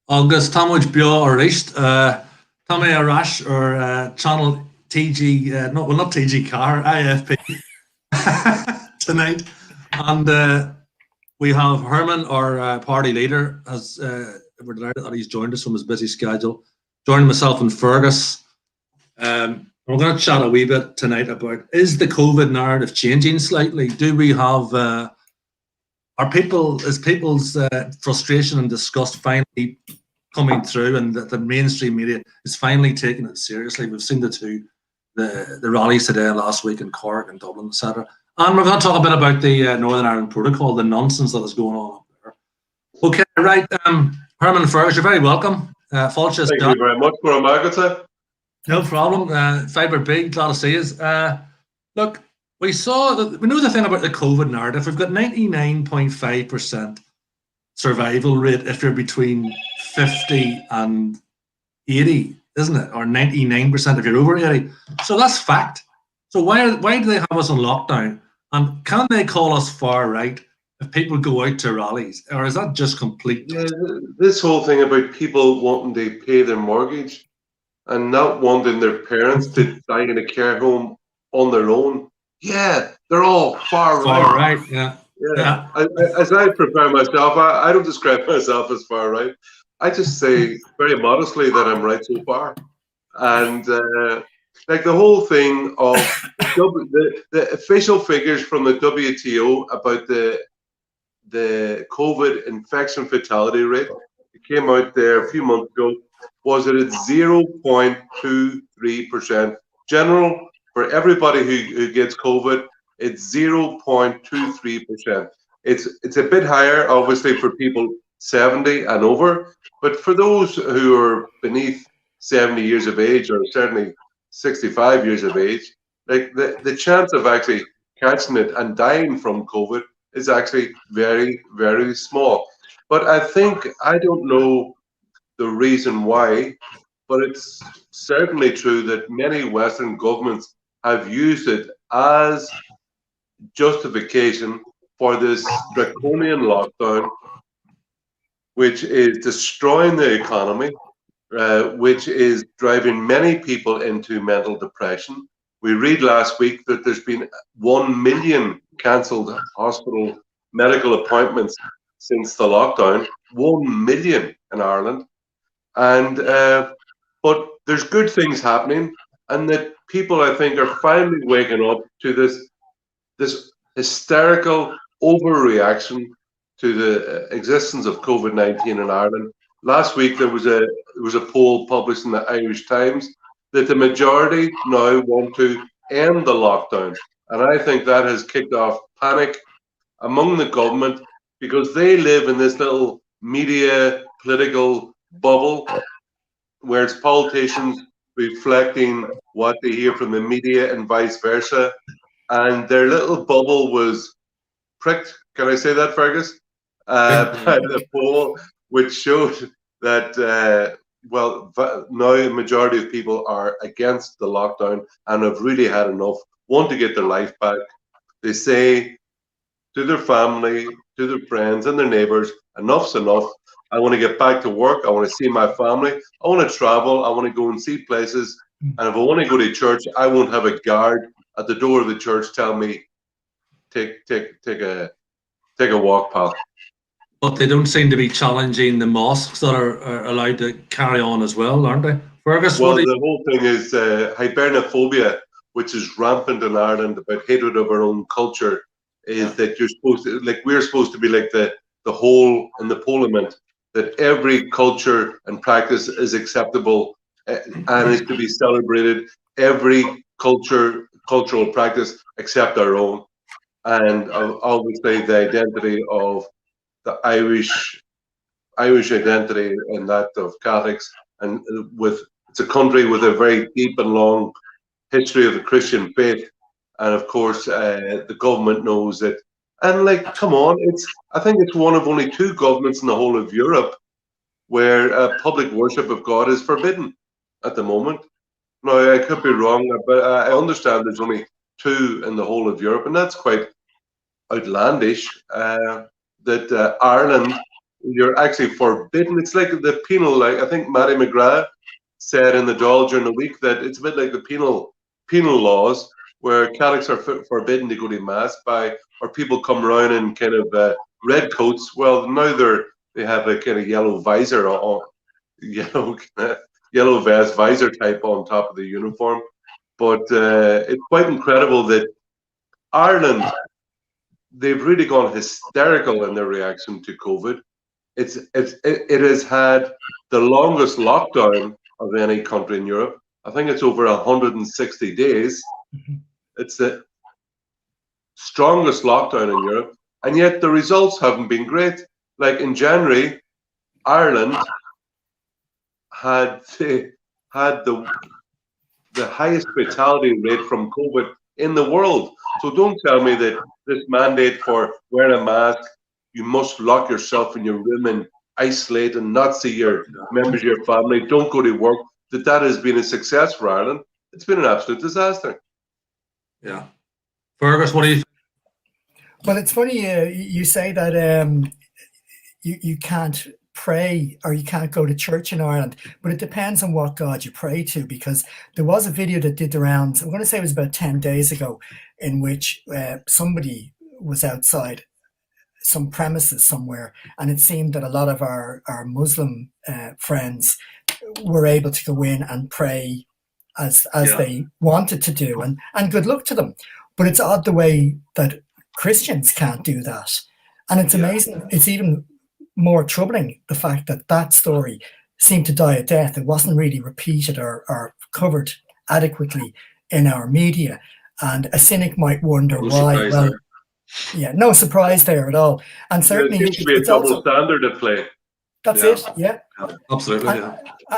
agus támuid beo ar ríist tá mé arás ar channel TG no, well, not TG car IFP tonight, and we have Herman, our party leader, as we're delighted that he's joined us from his busy schedule, joining myself and Fergus. We're going to chat a wee bit tonight about, is the COVID narrative changing slightly? Do we have is people's frustration and disgust finally coming through, and that the mainstream media is finally taking it seriously? We've seen the rallies today and last week in Cork and Dublin, etc. And we're going to talk a bit about the Northern Ireland Protocol, the nonsense that is going on up there. Okay, right. Herman Fergus, you're very welcome. Thank you very much for a market. No problem. Fiber Big, glad to see you. Look, we know the thing about the COVID narrative. We've got 99.5% survival rate if you're between 50 and 80, isn't it? Or 99% if you're over 80. So that's fact. So why do they have us on lockdown? And can they call us far right if people go out to rallies? Or is that just complete? Yeah, this whole thing about people wanting to pay their mortgage and not wanting their parents to die in a care home on their own. Yeah, they're all far right. Far right, yeah. As I prepare myself, I don't describe myself as far right. I just say very modestly that I'm right so far. And like the whole thing of the official figures from the WTO about the COVID infection fatality rate, it came out there a few months ago, was that it's 0.23%. General, for everybody who gets COVID, it's 0.23%. It's a bit higher, obviously, for people 70 and over, but for those who are beneath 70 years of age, or certainly 65 years of age, like the chance of actually catching it and dying from COVID is actually very, very small. But I don't know the reason why, but it's certainly true that many Western governments have used it as justification for this draconian lockdown, which is destroying the economy, which is driving many people into mental depression. We read last week that there's been 1 million cancelled hospital medical appointments since the lockdown, 1 million in Ireland. And but there's good things happening, and that people, I think, are finally waking up to this hysterical overreaction to the existence of COVID-19 in Ireland. Last week there was a poll published in the Irish Times that the majority now want to end the lockdown, and I think that has kicked off panic among the government, because they live in this little media political bubble where it's politicians reflecting what they hear from the media and vice versa, and their little bubble was pricked, can I say that, Fergus, by the poll, which showed that now a majority of people are against the lockdown and have really had enough, want to get their life back. They say to their family, to their friends and their neighbours, enough's enough. I want to get back to work. I want to see my family. I want to travel. I want to go and see places. And if I want to go to church, I won't have a guard at the door of the church tell me, take a walk, pal. But they don't seem to be challenging the mosques that are allowed to carry on as well, aren't they? Fergus, well, the whole thing is hibernophobia, which is rampant in Ireland, about hatred of our own culture, is that you're supposed to, like, we're supposed to be like the hole in the parliament, that every culture and practice is acceptable and is to be celebrated. Every cultural practice except our own. And obviously the identity of the Irish identity and that of Catholics, and it's a country with a very deep and long history of the Christian faith, and of course the government knows it. And like, come on, I think it's one of only 2 governments in the whole of Europe where public worship of God is forbidden at the moment. Now, I could be wrong, but I understand there's only 2 in the whole of Europe, and that's quite outlandish. That Ireland you're actually forbidden. It's like the penal, like I think Matty McGrath said in the Dáil during the week that it's a bit like the penal laws where Catholics are forbidden to go to mass or people come around in kind of red coats. Well, now they have a kind of yellow visor on yellow vest visor type on top of the uniform. But it's quite incredible that Ireland, they've really gone hysterical in their reaction to COVID. It has had the longest lockdown of any country in Europe. I think it's over 160 days. It's the strongest lockdown in Europe, and yet the results haven't been great. Like in January, Ireland had the highest fatality rate from COVID in the world. So don't tell me that this mandate for wearing a mask, you must lock yourself in your room and isolate and not see your members of your family, don't go to work, that has been a success for Ireland. It's been an absolute disaster. Yeah. Fergus, what do you think? Well, it's funny you say that you can't pray or you can't go to church in Ireland, but it depends on what God you pray to, because there was a video that did the rounds, I'm going to say it was about 10 days ago, in which somebody was outside some premises somewhere, and it seemed that a lot of our Muslim friends were able to go in and pray as they wanted to do, and good luck to them. But it's odd the way that Christians can't do that. And it's amazing. It's even more troubling, the fact that story seemed to die a death. It wasn't really repeated or covered adequately in our media. And a cynic might wonder why. Well, no surprise there at all. And certainly there seems to be a double standard at play. That's it. Yeah, absolutely.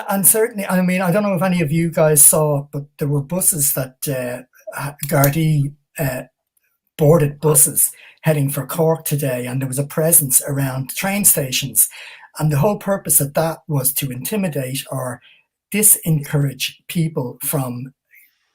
And certainly, I mean, I don't know if any of you guys saw, but there were buses that Gardaí boarded buses heading for Cork today, and there was a presence around train stations, and the whole purpose of that was to intimidate or disencourage people from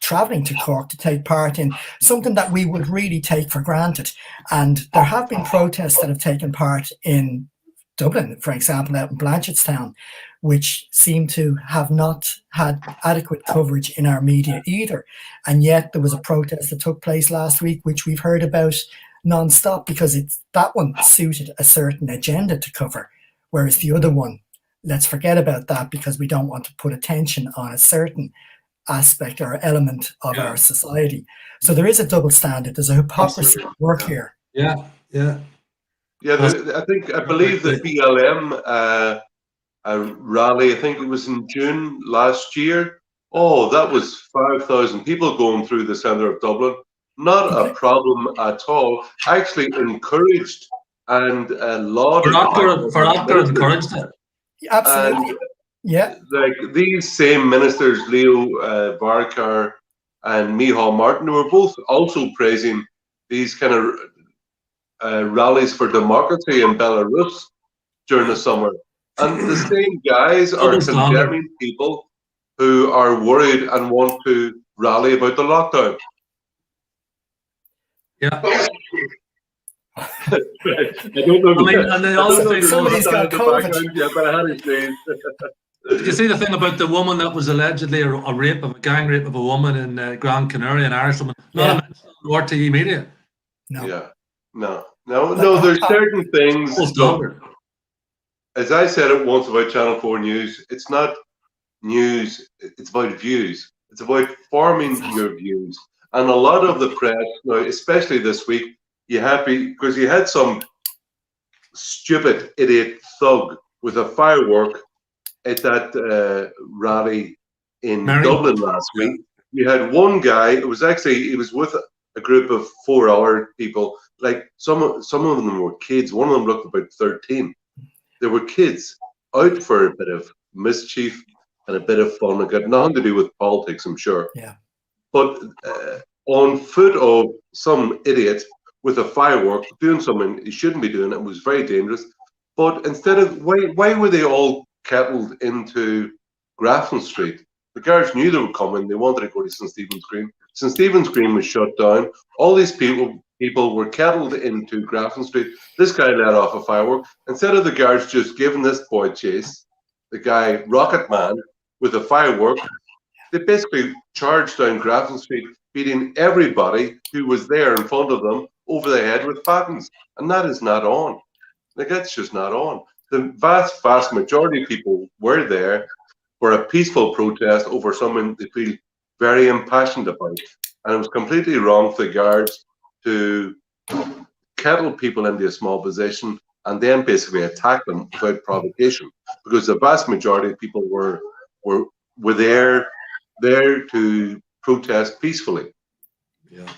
travelling to Cork to take part in something that we would really take for granted. And there have been protests that have taken part in Dublin, for example, out in Blanchardstown, which seem to have not had adequate coverage in our media either. And yet there was a protest that took place last week, which we've heard about non-stop, because that one suited a certain agenda to cover, whereas the other one, let's forget about that because we don't want to put attention on a certain aspect or element of our society. So there is a double standard. There's a hypocrisy at work here. Yeah, I believe the BLM rally, I think it was in June last year. Oh, that was 5,000 people going through the centre of Dublin. Not a problem at all. Actually encouraged and lauded. For actor encouraged it. Absolutely. Like these same ministers, Leo Varadkar and Micheál Martin, who were both also praising these kind of rallies for democracy in Belarus during the summer. And the same guys are condemning people who are worried and want to rally about the lockdown. Yeah. I don't know. I mean, and they also think somebody's got COVID. Yeah, but I had his name. Did you see the thing about the woman that was allegedly a gang rape of a woman in Grand Canaria in Ireland? Not a mention on RTE media. No. Yeah. No. There's certain things. Look, as I said it once about Channel 4 News, it's not news, it's about views. It's about forming your views. And a lot of the press, now, especially this week, because you had some stupid idiot thug with a firework at that rally in Dublin last week. You had one guy, he was with a group of 4 other people. Like some of them were kids. One of them looked about 13. They were kids out for a bit of mischief and a bit of fun. It got nothing to do with politics, I'm sure. Yeah. But on foot of some idiot with a firework doing something he shouldn't be doing, it was very dangerous. But instead of why were they all kettled into Grafton Street? The guards knew they were coming. They wanted to go to St. Stephen's Green. St Stephen's Green was shut down. All these people were kettled into Grafton Street. This guy let off a firework. Instead of the guards just giving this boy chase, the guy Rocket Man with a firework, they basically charged down Grafton Street, beating everybody who was there in front of them over the head with batons. And that is not on. Like, that's just not on. The vast majority of people were there for a peaceful protest over something they feel very impassioned about. And it was completely wrong for the guards to kettle people into a small position and then basically attack them without provocation, because the vast majority of people were there to protest peacefully. Yeah.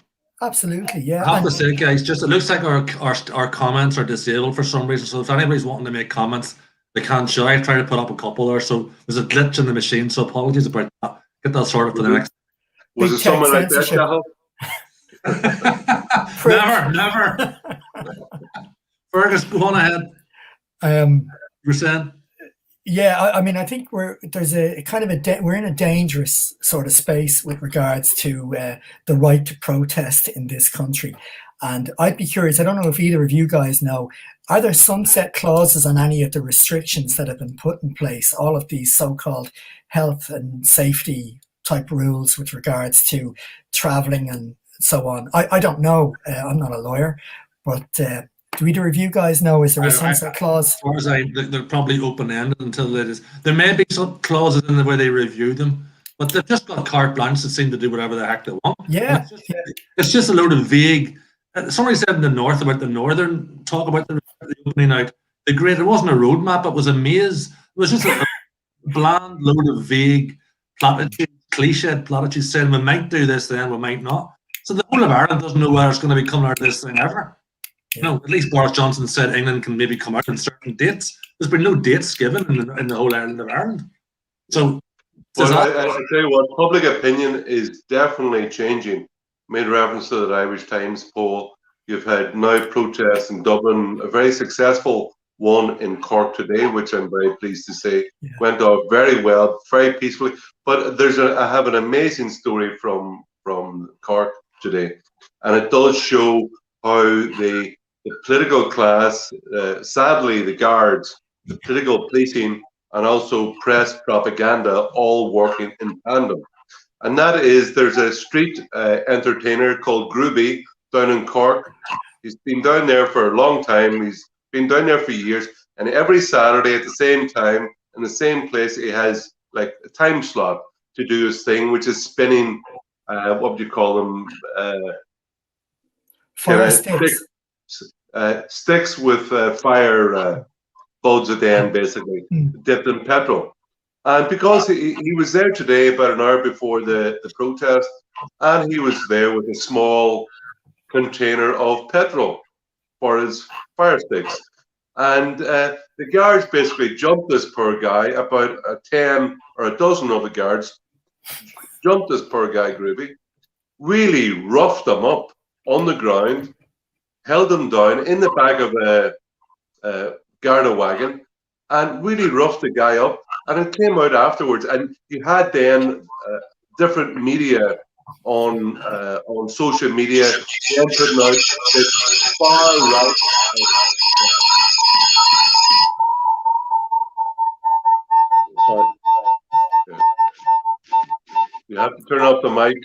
Absolutely, yeah. I have to say, guys, just it looks like our comments are disabled for some reason. So if anybody's wanting to make comments, they can't show. I tried to put up a couple there, so there's a glitch in the machine. So apologies about that. Get that sorted for the next. Was it someone like that, Cahill? Never. Fergus, go on ahead. You were saying? Yeah, I mean, I think we're in a dangerous sort of space with regards to the right to protest in this country. And I'd be curious, I don't know if either of you guys know, are there sunset clauses on any of the restrictions that have been put in place, all of these so-called health and safety type rules with regards to traveling and so on? I don't know. I'm not a lawyer, but do either of you guys know, is there a sunset clause? As far as they're probably open-ended until it is. There may be some clauses in the way they review them, but they've just got carte blanche that seem to do whatever the heck they want. Yeah. It's just a load of vague. Somebody said in the north about the northern talk about the opening out. The great. It wasn't a roadmap. It was a maze. It was just a bland load of vague platitudes, cliched platitudes saying we might do this, then we might not. So the whole of Ireland doesn't know whether it's going to be coming out of this thing ever. No, at least Boris Johnson said England can maybe come out on certain dates. There's been no dates given in the whole island of Ireland. So, I tell you what, public opinion is definitely changing. Made reference to the Irish Times poll. You've had now protests in Dublin, a very successful one in Cork today, which I'm very pleased to say went off very well, very peacefully. But I have an amazing story from Cork today, and it does show how the political class, sadly the guards, the political policing, and also press propaganda all working in tandem. And that is, there's a street entertainer called Groovy down in Cork. He's been down there for a long time. He's been down there for years. And every Saturday at the same time, in the same place, he has like a time slot to do his thing, which is spinning, what do you call them? Fire sticks. Sticks with fire buds at the end, basically, dipped in petrol. And because he was there today about an hour before the protest, and he was there with a small container of petrol for his fire sticks. And the guards basically jumped this poor guy, about 10 or a dozen of the guards jumped this poor guy, Groovy, really roughed him up on the ground, held him down in the back of a Garda wagon, and really roughed the guy up. And it came out afterwards, and you had then different media on social media then putting out this far right. Sorry. You have to turn off the mic.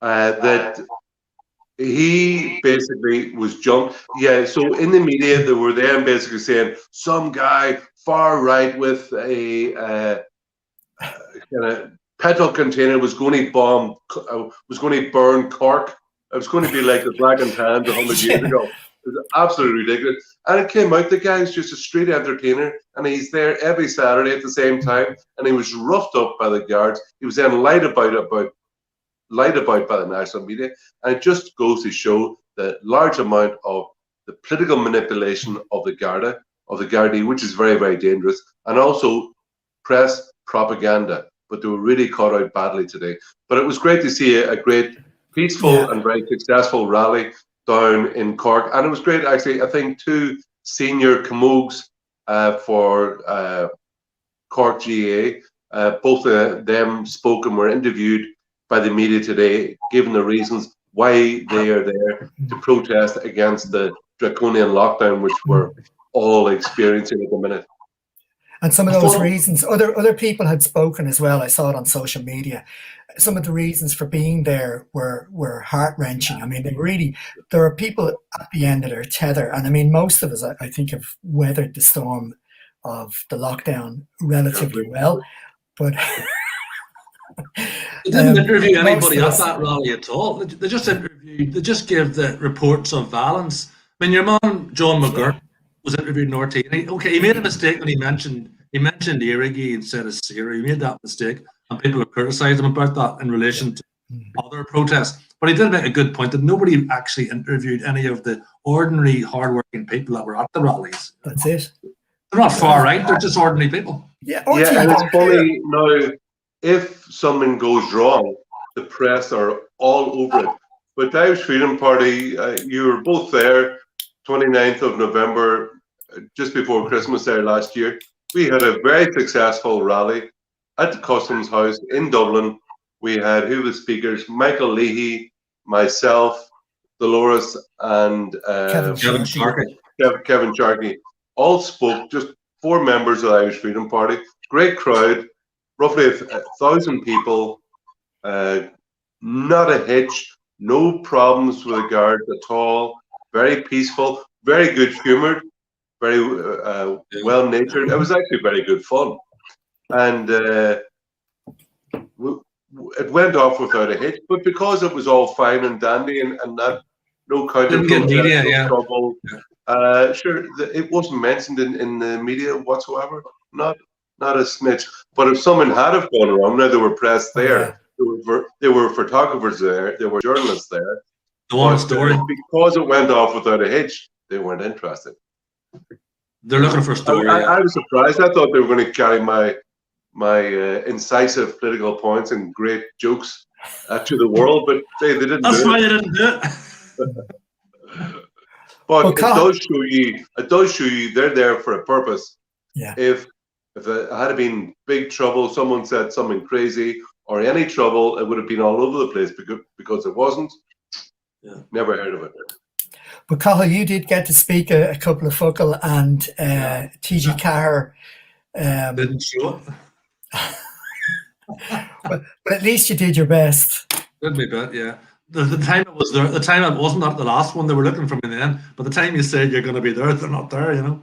That he basically was jumped. Yeah, so in the media, they were then basically saying some guy far right with a kind of petrol container was going to bomb, was going to burn Cork. It was going to be like the Black and Tans 100 years ago. It was absolutely ridiculous. And it came out, the guy's just a street entertainer, and he's there every Saturday at the same time, and he was roughed up by the guards. He was then lied about by the national media, and it just goes to show the large amount of the political manipulation of the Gardaí, which is very, very dangerous, and also press propaganda. But they were really caught out badly today. But it was great to see a great, peaceful and very successful rally down in Cork, and it was great actually. I think 2 senior camogues for Cork GA, both of them spoke and were interviewed by the media today, given the reasons why they are there to protest against the draconian lockdown, which we're all experiencing at the minute. And some of those reasons, other people had spoken as well. I saw it on social media. Some of the reasons for being there were heart-wrenching. I mean, there are people at the end of their tether. And I mean, most of us, I think, have weathered the storm of the lockdown relatively well. But they didn't interview anybody at that rally at all. They just interviewed, they just gave the reports of violence. I mean, your man, John McGurk, was interviewed in RT. Okay, he made a mistake when he mentioned Irigi instead of Syria. He made that mistake, and people have criticised him about that in relation to other protests. But he did make a good point that nobody actually interviewed any of the ordinary, hardworking people that were at the rallies. That's it. They're not far right, they're just ordinary people. Yeah, and it's funny now, if something goes wrong, the press are all over it. But the Irish Freedom Party, you were both there, 29th of November, just before Christmas there last year. We had a very successful rally at the Customs House in Dublin. We had, who was speakers? Michael Leahy, myself, Dolores, and Kevin Sharkey. All spoke, just 4 members of the Irish Freedom Party. Great crowd, roughly 1,000 people, not a hitch, no problems with the guards at all, very peaceful, very good humoured, very well-natured. It was actually very good fun. And it went off without a hitch, but because it was all fine and dandy and that no counter protest, no trouble, sure, it wasn't mentioned in the media whatsoever, not a snitch. But if something had have gone wrong, now there were press there, there were photographers there, there were journalists there. Because it went off without a hitch, they weren't interested. They're looking for a story. I was surprised. I thought they were going to carry my incisive political points and great jokes to the world, but they didn't. That's why they didn't do it. But it does show you they're there for a purpose. Yeah. If it had been big trouble, someone said something crazy or any trouble, it would have been all over the place because it wasn't. Yeah. Never heard of it. But Cathal, you did get to speak a couple of Focal and T.G. Carr. Didn't show it. but at least you did your best. Did me bit, yeah. The time it was there, the time it wasn't at the last one, they were looking for me then. But the time you said you're going to be there, they're not there, you know.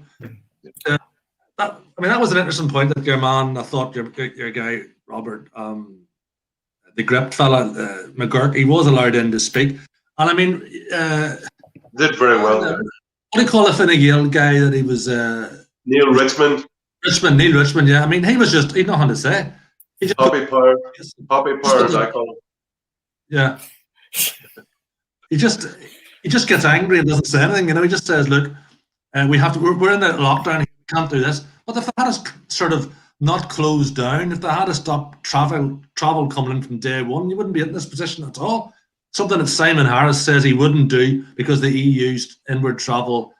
That was an interesting point that your man, I thought your guy, Robert, the gripped fella, McGurk, he was allowed in to speak. And I mean, did very well. What do you call the Fine Gael guy that he was? Neil Richmond. Neil Richmond, yeah. I mean, he was just, he had nothing to say. Poppy power, as I call it. Yeah. He just gets angry and doesn't say anything. You know, he just says, "Look, we have to. We're in the lockdown. We can't do this." But if they had sort of not closed down, if they had to stop travel coming in from day one, you wouldn't be in this position at all. Something that Simon Harris says he wouldn't do because the EU's inward travel,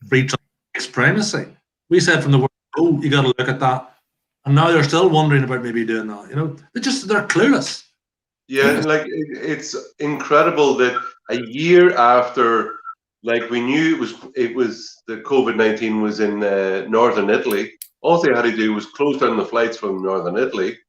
free travel takes primacy. We said from the word go, you got to look at that, and now they're still wondering about maybe doing that. You know, they're clueless. Yeah, like it's incredible that a year after, like we knew it was the COVID-19 was in northern Italy. All they had to do was close down the flights from northern Italy,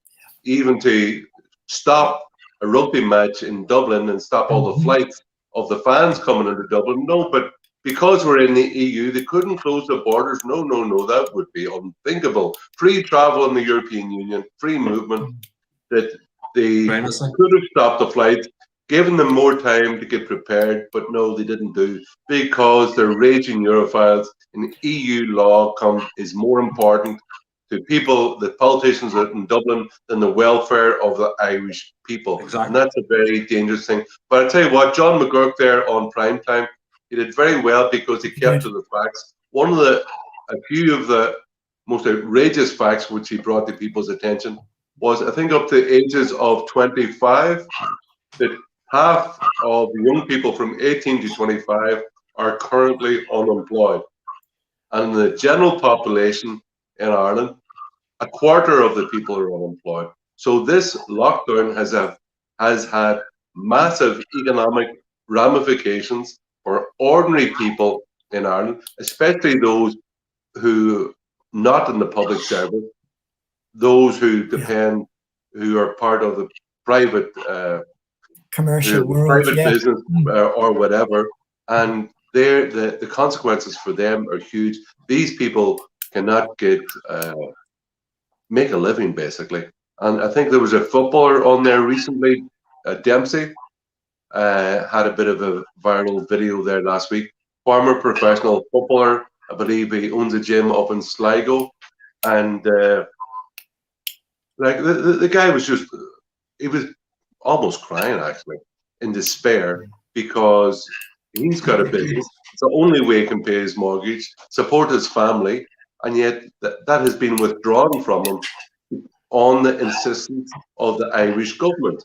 even to stop a rugby match in Dublin and stop all the flights of the fans coming into Dublin. No, but because we're in the EU, they couldn't close the borders. No, that would be unthinkable. Free travel in the European Union, free movement, that they could have stopped the flight, given them more time to get prepared, but no, they didn't do, because they're raging Europhiles and EU law is more important to people, the politicians in Dublin, than the welfare of the Irish people. Exactly. And that's a very dangerous thing. But I tell you what, John McGurk there on prime time, he did very well because he kept to the facts. A few of the most outrageous facts which he brought to people's attention was, I think, up to ages of 25, that half of young people from 18 to 25 are currently unemployed. And the general population in Ireland, a quarter of the people are unemployed. So this lockdown has has had massive economic ramifications for ordinary people in Ireland, especially those who not in the public service, those who depend, who are part of the private commercial world, business or whatever, and the consequences for them are huge. These people cannot make a living, basically. And I think there was a footballer on there recently, Dempsey, had a bit of a viral video there last week. Former professional footballer, I believe he owns a gym up in Sligo, and like the guy was he was almost crying actually in despair because he's got a business. It's the only way he can pay his mortgage, support his family, and yet that has been withdrawn from him on the insistence of the Irish government.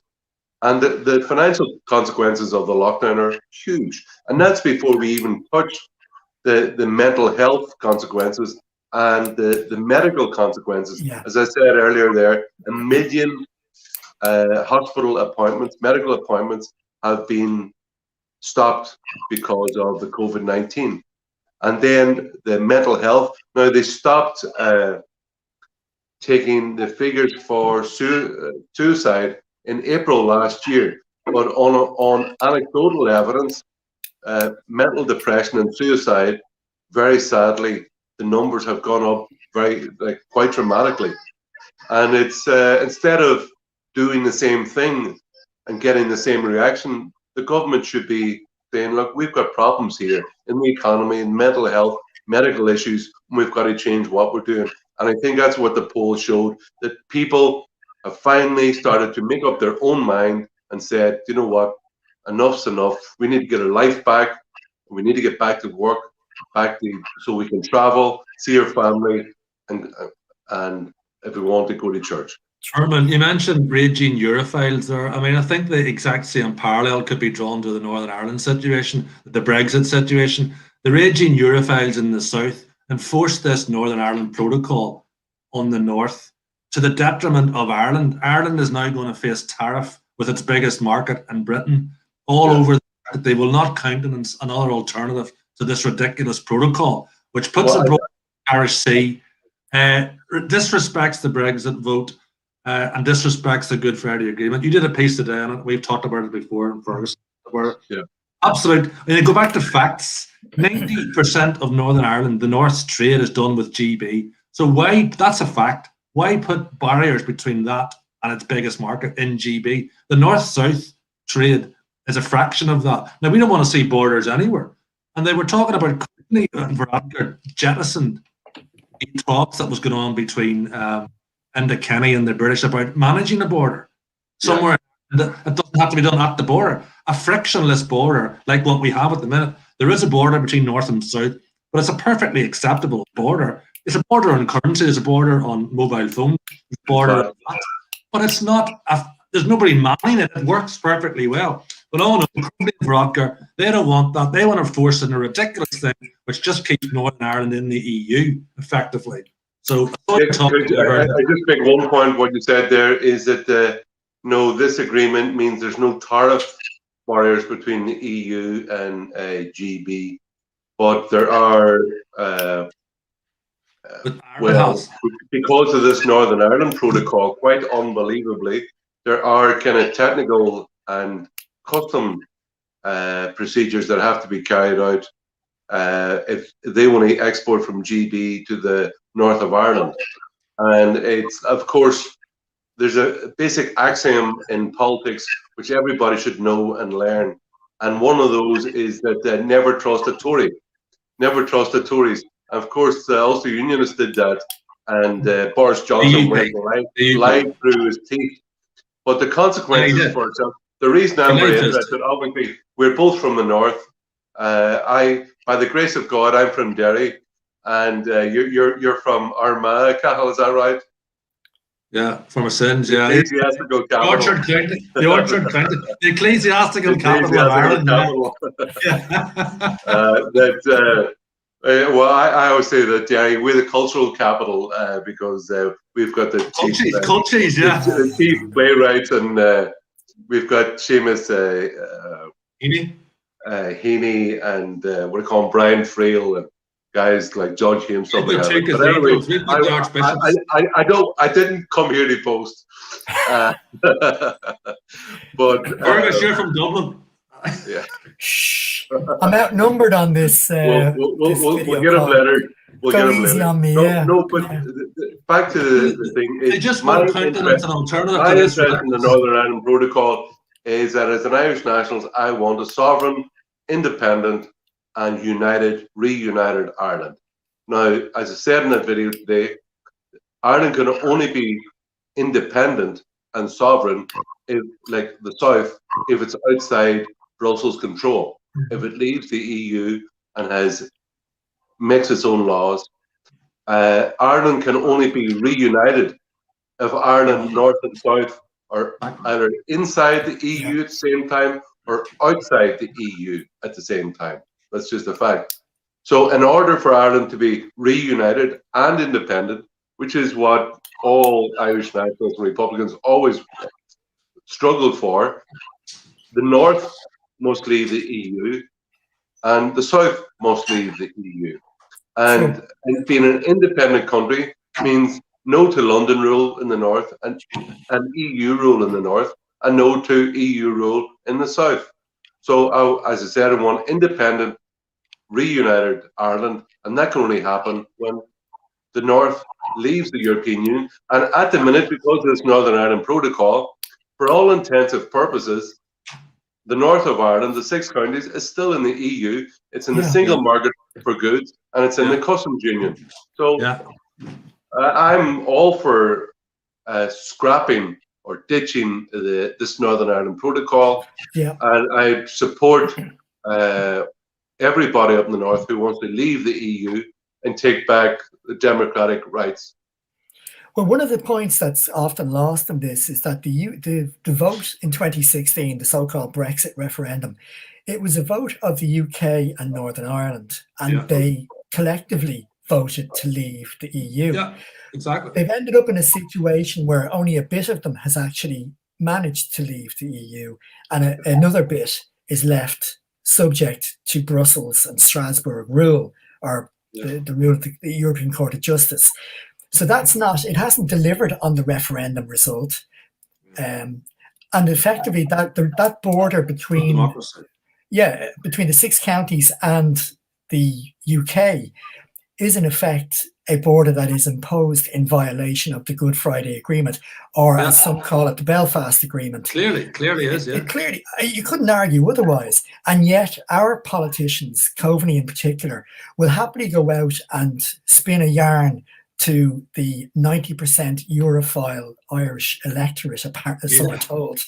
And the financial consequences of the lockdown are huge. And that's before we even touch the mental health consequences and the medical consequences. Yeah. As I said earlier there, 1 million hospital appointments, medical appointments have been stopped because of the COVID-19. And then the mental health, now they stopped taking the figures for suicide in April last year, but on anecdotal evidence, mental depression and suicide, very sadly, the numbers have gone up quite dramatically. And it's instead of doing the same thing and getting the same reaction, the government should be saying, look, we've got problems here in the economy, in mental health, medical issues, and we've got to change what we're doing. And I think that's what the poll showed, that people have finally started to make up their own mind and said, you know what, enough's enough. We need to get our life back. We need to get back to work, so we can travel, see our family, and if we want to go to church. Herman, you mentioned raging Europhiles there. I mean, I think the exact same parallel could be drawn to the Northern Ireland situation, the Brexit situation. The raging Europhiles in the south enforced this Northern Ireland protocol on the north to the detriment of Ireland. Ireland is now going to face tariff with its biggest market in Britain all over. They will not countenance another alternative to this ridiculous protocol, which puts a Irish Sea, disrespects the Brexit vote, and disrespects the Good Friday Agreement. You did a piece today on it. We've talked about it before in Ferguson. Absolute. When you go back to facts, 90% of Northern Ireland, the North's trade is done with GB. So why? That's a fact. Why put barriers between that and its biggest market in GB? The North-South trade is a fraction of that. Now, we don't want to see borders anywhere. And they were talking about Courtney and Varadkar jettisoned the talks that was going on between Enda Kenny and the British about managing a border somewhere. It doesn't have to be done at the border. A frictionless border like what we have at the minute. There is a border between North and South, but it's a perfectly acceptable border. It's a border on currency, it's a border on mobile phones, it's a border on that. But it's not, there's nobody manning it. It works perfectly well. But Varadkar, they don't want that. They want to force in a ridiculous thing which just keeps Northern Ireland in the EU effectively. So I just make one point. What you said there is that this agreement means there's no tariff barriers between the EU and GB, but there are because of this Northern Ireland protocol, quite unbelievably, there are kind of technical and custom procedures that have to be carried out if they want to export from GB to the north of Ireland. And it's, of course, there's a basic axiom in politics which everybody should know and learn. And one of those is that never trust a Tory. Never trust the Tories. And of course, the Ulster Unionists did that. And Boris Johnson went live through his teeth. But the consequences for itself, the reason I'm very interested, obviously, we're both from the north. By the grace of God, I'm from Derry. And you're from Armagh, Cathal, is that right? Yeah, from a sins, yeah. The ecclesiastical capital. The Orchard County, the ecclesiastical capital of Ireland. Well, I always say that Derry, we're the cultural capital because we've got the chief playwrights and we've got Seamus Heaney? Heaney and what do you call him, Brian Friel, and guys like John Humes. We've got two But anyway, cathedrals, we've got the archbishops. I didn't come here to boast. But Fergus, you're from Dublin. yeah, Shh. I'm outnumbered on this. we'll get him later. We'll Go get him easy later. on me, No, yeah. no, but Yeah. back to the thing. They just want countenance an alternative My to this. interest in the Northern Ireland Protocol is that as an Irish nationalist, I want a sovereign, independent, and reunited Ireland. Now, as I said in that video today, Ireland can only be independent and sovereign if, like the South, if it's outside Brussels' control. If it leaves the EU and makes its own laws, Ireland can only be reunited if Ireland, North and South, are either inside the EU at the same time or outside the EU at the same time. That's just a fact. So in order for Ireland to be reunited and independent, which is what all Irish nationalists and Republicans always struggled for, the North must leave the EU and the South must leave the EU. And being an independent country means no to London rule in the North and EU rule in the North, and no to EU rule in the South. So, as I said, I want independent, reunited Ireland, and that can only happen when the North leaves the European Union. And at the minute, because of this Northern Ireland Protocol, for all intensive purposes, the north of Ireland, the 6 counties, is still in the EU. It's in the single market for goods, and it's in the customs union. So I'm all for scrapping or ditching this Northern Ireland Protocol, and I support everybody up in the north who wants to leave the EU and take back the democratic rights. Well, one of the points that's often lost in this is that the vote in 2016, the so-called Brexit referendum, it was a vote of the UK and Northern Ireland, and they collectively voted to leave the EU. Yeah, exactly. They've ended up in a situation where only a bit of them has actually managed to leave the EU, and another bit is left subject to Brussels and Strasbourg rule, or the rule of the European Court of Justice. So it hasn't delivered on the referendum result. And effectively that border between the 6 counties and the UK is in effect a border that is imposed in violation of the Good Friday Agreement, or as some call it, the Belfast Agreement. Clearly is, yeah. Clearly, you couldn't argue otherwise. And yet our politicians, Coveney in particular, will happily go out and spin a yarn to the 90% Europhile Irish electorate, apparently, so we're told,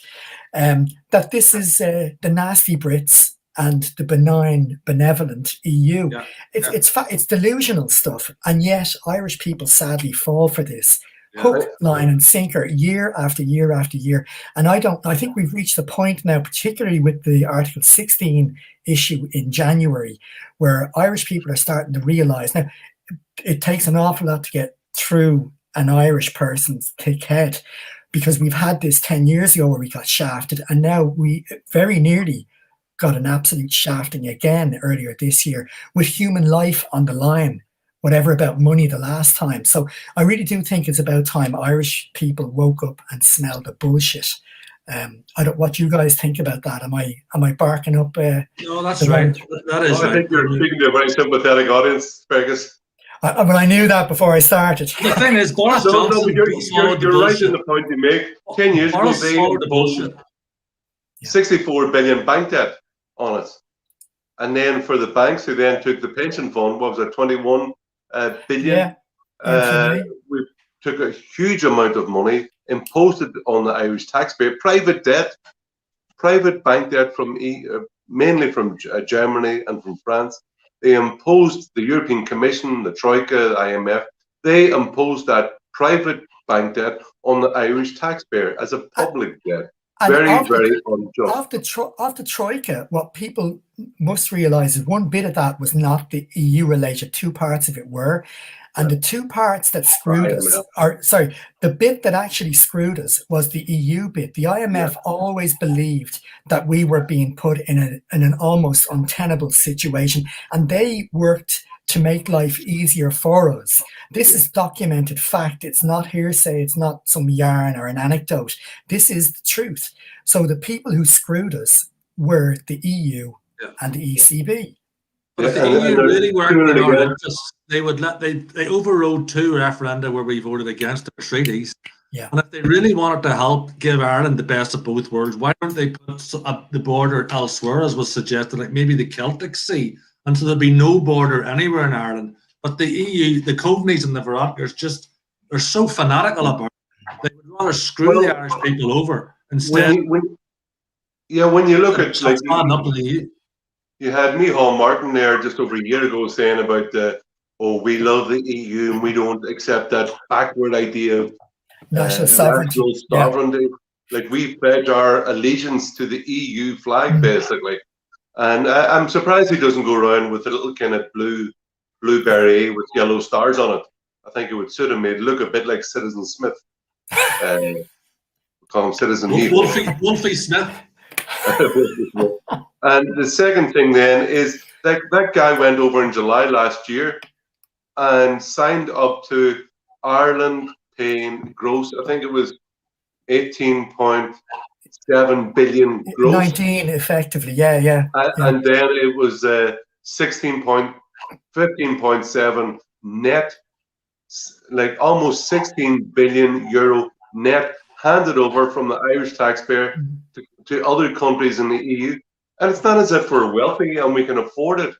that this is the nasty Brits and the benign, benevolent EU. It's delusional stuff, and yet Irish people sadly fall for this hook, line, and sinker year after year after year. And I think we've reached the point now, particularly with the Article 16 issue in January, where Irish people are starting to realise now. It takes an awful lot to get through an Irish person's thick head, because we've had this 10 years ago where we got shafted, and now we very nearly got an absolute shafting again earlier this year with human life on the line, whatever about money the last time. So I really do think it's about time Irish people woke up and smelled the bullshit. I don't what you guys think about that. Am I barking up? No, that's right. That is right. I think you're speaking to a very sympathetic audience, Fergus. But I knew that before I started. The thing is, Boris Johnson you're right in the point you make. 10 years ago, they followed the bullshit. 64 billion bank debt on it. And then for the banks who then took the pension fund, what was it, 21 billion? We took a huge amount of money, imposed it on the Irish taxpayer, private bank debt from mainly from Germany and from France. They imposed, the European Commission, the Troika, the IMF, they imposed that private bank debt on the Irish taxpayer as a public debt. And very, very unjust. after Troika, what people must realise is one bit of that was not the EU related. Two parts of it were. And the two parts that screwed us, the bit that actually screwed us was the EU bit. The IMF always believed that we were being put in an almost untenable situation, and they worked to make life easier for us. This is documented fact. It's not hearsay. It's not some yarn or an anecdote. This is the truth. So the people who screwed us were the EU and the ECB. But if the EU really weren't in our interests, they overrode 2 referenda where we voted against the treaties. Yeah. And if they really wanted to help give Ireland the best of both worlds, why don't they put the border elsewhere, as was suggested, like maybe the Celtic Sea, and so there'd be no border anywhere in Ireland? But the EU, the Coveneys and the Veronikas are so fanatical about it. They would rather screw the Irish people over instead. When you look at like up to the EU. You had Micheál Martin there just over a year ago saying about we love the EU and we don't accept that backward idea of national sovereignty. Yeah. Like we pledge our allegiance to the EU flag, basically. And I'm surprised he doesn't go around with a little kind of blue beret with yellow stars on it. I think it would suit him. He'd look a bit like Citizen Smith. Call him Citizen Evil. Wolfie Smith. And the second thing then is that guy went over in July last year and signed up to Ireland paying gross, I think it was 18.7 billion gross. 19 effectively, yeah. And then it was 15.7 net, like almost 16 billion euro net handed over from the Irish taxpayer to other countries in the EU. And it's not as if we're wealthy and we can afford it.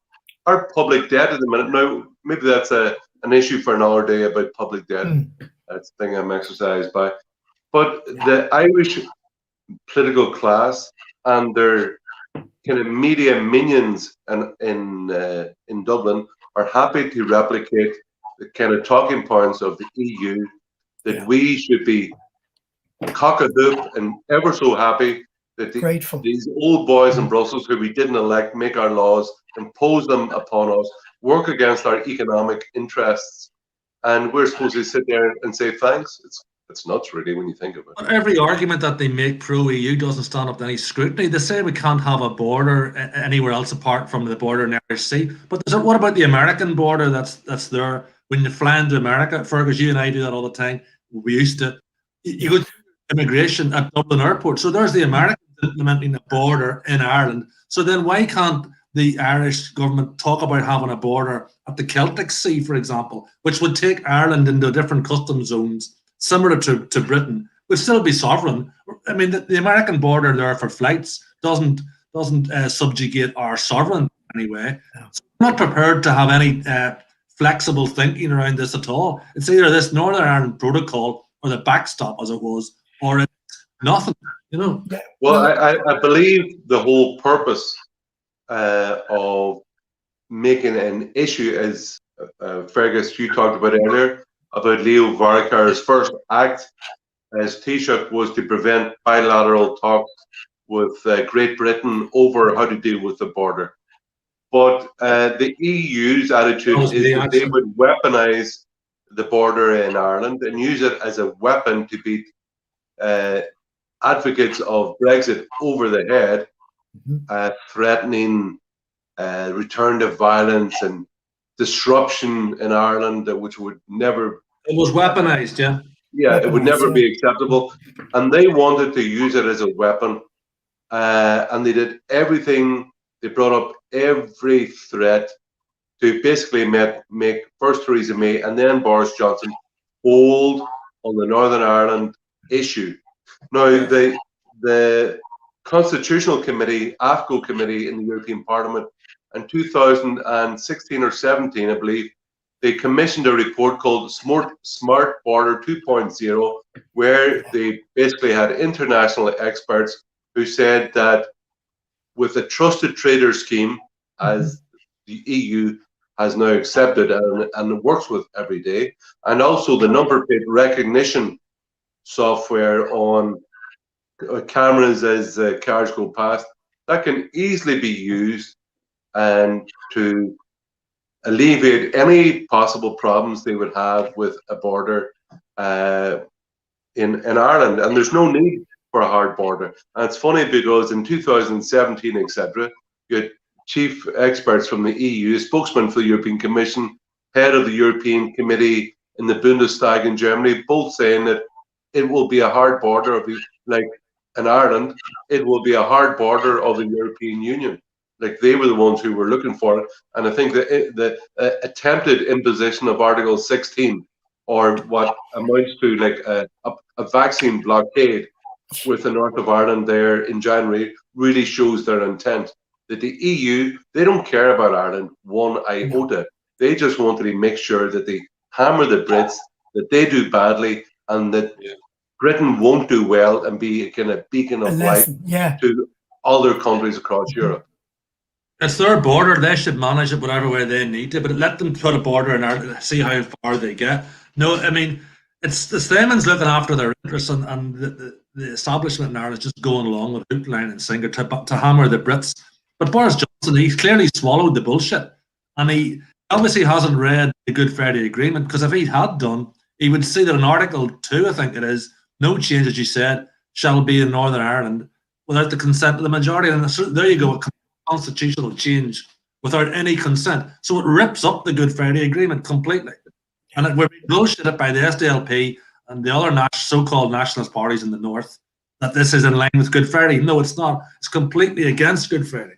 Our public debt at the minute, now maybe that's an issue for another day about public debt. That's the thing I'm exercised by. But the Irish political class and their kind of media minions in Dublin are happy to replicate the kind of talking points of the EU, that we should be cock-a-doop and ever so happy that these old boys in Brussels who we didn't elect make our laws, impose them upon us, work against our economic interests, and we're supposed to sit there and say thanks. It's nuts, really, when you think of it. But every argument that they make pro-EU doesn't stand up to any scrutiny. They say we can't have a border anywhere else apart from the border in the Irish Sea. But what about the American border that's there? When you fly into America, Fergus, you and I do that all the time. We used to. You go to immigration at Dublin Airport. So there's the Americans implementing a border in Ireland. So then why can't the Irish government talk about having a border at the Celtic Sea, for example, which would take Ireland into different custom zones, similar to Britain, would still be sovereign? I mean, the American border there for flights doesn't subjugate our sovereignty anyway. So I'm not prepared to have any flexible thinking around this at all. It's either this Northern Ireland Protocol or the backstop, as it was, or it's nothing, Well, I believe the whole purpose of making an issue, as Fergus, you talked about earlier, about Leo Varadkar's first act as Taoiseach was to prevent bilateral talks with Great Britain over how to deal with the border. But the EU's attitude is that they would weaponize the border in Ireland and use it as a weapon to beat advocates of Brexit over the head, threatening return to violence and disruption in Ireland, which would never... It was weaponized, yeah. Yeah, it would never be acceptable. And they wanted to use it as a weapon. And they did everything. They brought up every threat to basically make first Theresa May and then Boris Johnson hold on the Northern Ireland issue. Now, the Constitutional Committee, AFCO Committee in the European Parliament, in 2016 or 17, I believe, they commissioned a report called Smart Border 2.0, where they basically had international experts who said that with a trusted trader scheme, as the EU has now accepted and works with every day, and also the number plate recognition software on cameras as cars go past. That can easily be used and to alleviate any possible problems they would have with a border in Ireland. And there's no need for a hard border. And it's funny because in 2017, etc., you had chief experts from the EU, spokesman for the European Commission, head of the European Committee in the Bundestag in Germany, both saying that it will be a hard border of the, like in Ireland, it will be a hard border of the European Union. Like they were the ones who were looking for it. And I think that the attempted imposition of Article 16, or what amounts to like a vaccine blockade with the north of Ireland there in January, really shows their intent. That the EU, they don't care about Ireland one iota. They just wanted to make sure that they hammer the Brits, that they do badly, and that Britain won't do well and be a kind of beacon of light to other countries across Europe. It's their border. They should manage it whatever way they need to, but let them put a border in Ireland, see how far they get. No, I mean, it's the Stamens looking after their interests, and the establishment in Ireland is just going along with hook, line and sinker to hammer the Brits. But Boris Johnson, he's clearly swallowed the bullshit. And he obviously hasn't read the Good Friday Agreement, because if he had done, he would see that in Article 2, I think it is, no change, as you said, shall be in Northern Ireland without the consent of the majority. And so there you go, a constitutional change without any consent. So it rips up the Good Friday Agreement completely. And we're being bullshitted by the SDLP and the other so-called nationalist parties in the north that this is in line with Good Friday. No, it's not. It's completely against Good Friday.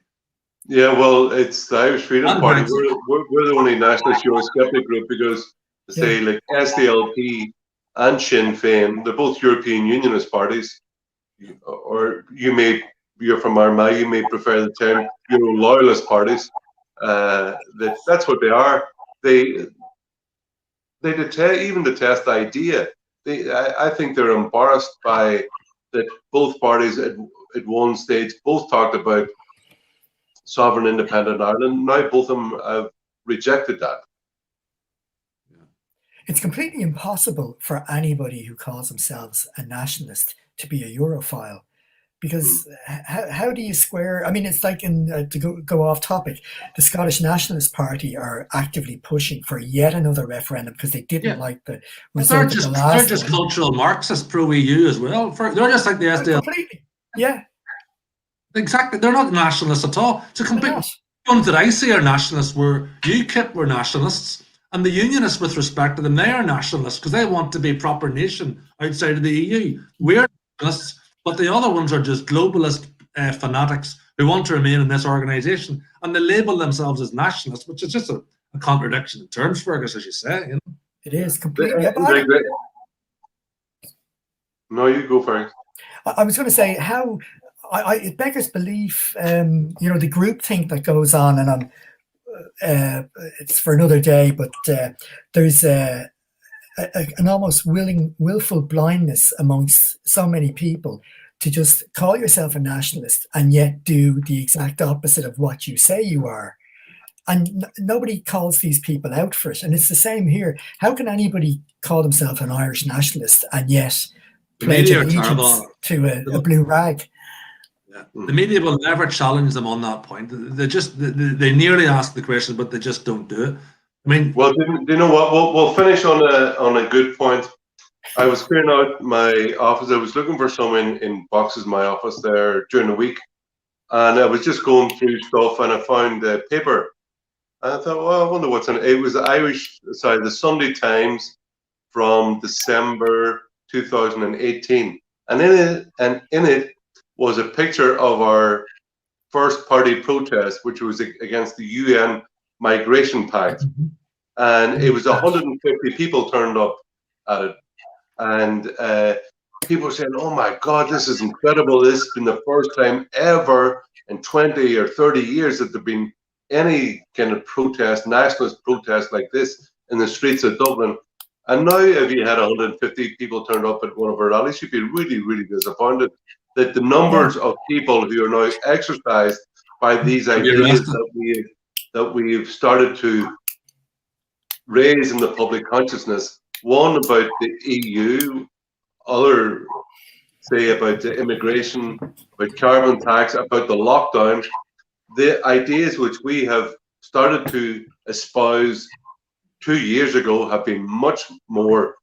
Yeah, well, it's the Irish Freedom Party. We're the only nationalist Eurosceptic group because, say, like SDLP and Sinn Féin, they're both European Unionist parties. Or you're from Armagh, you may prefer the term Euro loyalist parties. That's what they are. They even detest the idea. I think they're embarrassed by that both parties at one stage both talked about sovereign independent Ireland. Now both of them have rejected that. It's completely impossible for anybody who calls themselves a nationalist to be a Europhile, because how do you square? I mean, it's like to go off topic, the Scottish Nationalist Party are actively pushing for yet another referendum because they didn't like the result of the last one. They're just cultural Marxists, pro-EU as well. They're just like the SDL. Completely, yeah. Exactly, they're not nationalists at all. It's a complete ones that I see are nationalists. Were UKIP were nationalists, and the Unionists, with respect to them, they are nationalists because they want to be a proper nation outside of the EU. We're nationalists, but the other ones are just globalist fanatics who want to remain in this organisation, and they label themselves as nationalists, which is just a contradiction in terms, Fergus, as you say. You know, it is completely. No, you go first. I was going to say how. It beggars belief, the groupthink that goes on, and it's for another day, but there's an almost willful blindness amongst so many people to just call yourself a nationalist and yet do the exact opposite of what you say you are. And nobody calls these people out for it. And it's the same here. How can anybody call themselves an Irish nationalist and yet pledge allegiance to a blue rag? Yeah. The media will never challenge them on that point. They nearly ask the question, but they just don't do it. I mean, well, do you know what? We'll finish on a good point. I was clearing out my office. I was looking for someone in boxes in my office there during the week, and I was just going through stuff, and I found a paper. And I thought, well, I wonder what's in it. It was the Sunday Times from December 2018, and in it was a picture of our first party protest, which was against the UN Migration Pact. And it was 150 people turned up at it. And people were saying, oh my God, this is incredible. This has been the first time ever in 20 or 30 years that there've been any kind of protest, nationalist protest like this in the streets of Dublin. And now if you had 150 people turned up at one of our rallies, you'd be really, really disappointed that the numbers of people who are now exercised by these ideas that we've started to raise in the public consciousness, one about the EU, other say about the immigration, about carbon tax, about the lockdown, the ideas which we have started to espouse 2 years ago have been much more,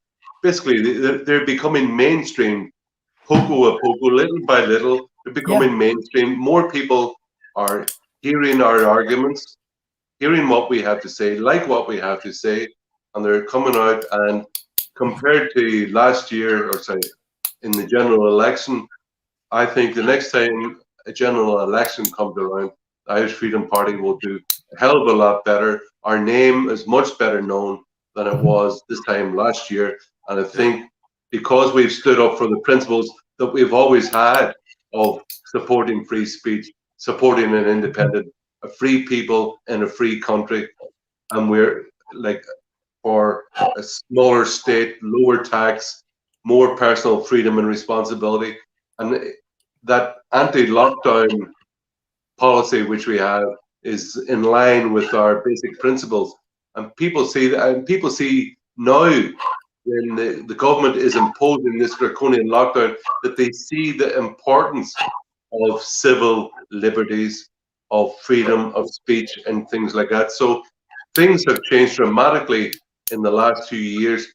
basically, they're becoming mainstream, poco a poco, little by little, they're becoming mainstream. More people are hearing our arguments, hearing what we have to say, like what we have to say, and they're coming out. And compared to last year, or say in the general election, I think the next time a general election comes around, the Irish Freedom Party will do a hell of a lot better. Our name is much better known than it was this time last year. And I think because we've stood up for the principles that we've always had of supporting free speech, supporting an independent, a free people in a free country, and we're like for a smaller state, lower tax, more personal freedom and responsibility, and that anti-lockdown policy which we have is in line with our basic principles. And people see that, and people see now when the government is imposing this draconian lockdown, that they see the importance of civil liberties, of freedom of speech and things like that. So things have changed dramatically in the last 2 years,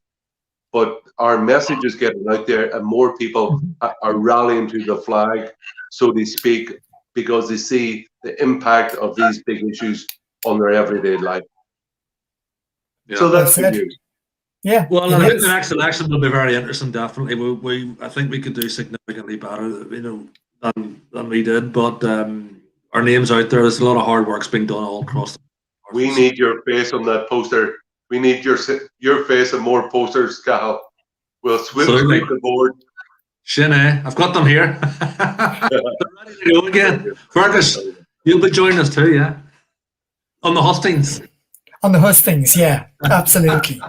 but our message is getting out there and more people are rallying to the flag, so to speak, because they see the impact of these big issues on their everyday life. Yeah. So that's good news. Yeah. Well, I think the next election will be very interesting. Definitely, I think we could do significantly better, than we did. But our names out there. There's a lot of hard work's being done all across. We need your face on that poster. We need your face and more posters, Cal. We'll sweep the board. Shin, I've got them here. They're ready to go again. Fergus, you'll be joining us too, yeah? On the hustings. On the hustings, yeah, absolutely.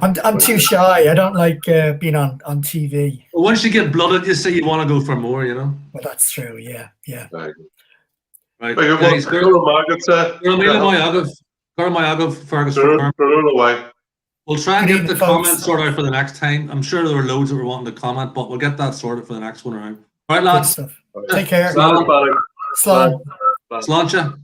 I'm too shy. I don't like being on TV. Well, once you get blooded, you say you want to go for more, you know? Well, that's true, yeah. Right. Guys, Fergus. We'll try and get the comments sorted out for the next time. I'm sure there were loads that were wanting to comment, but we'll get that sorted for the next one around. All right, lads. Take care. Slán. Slán. Sláncha.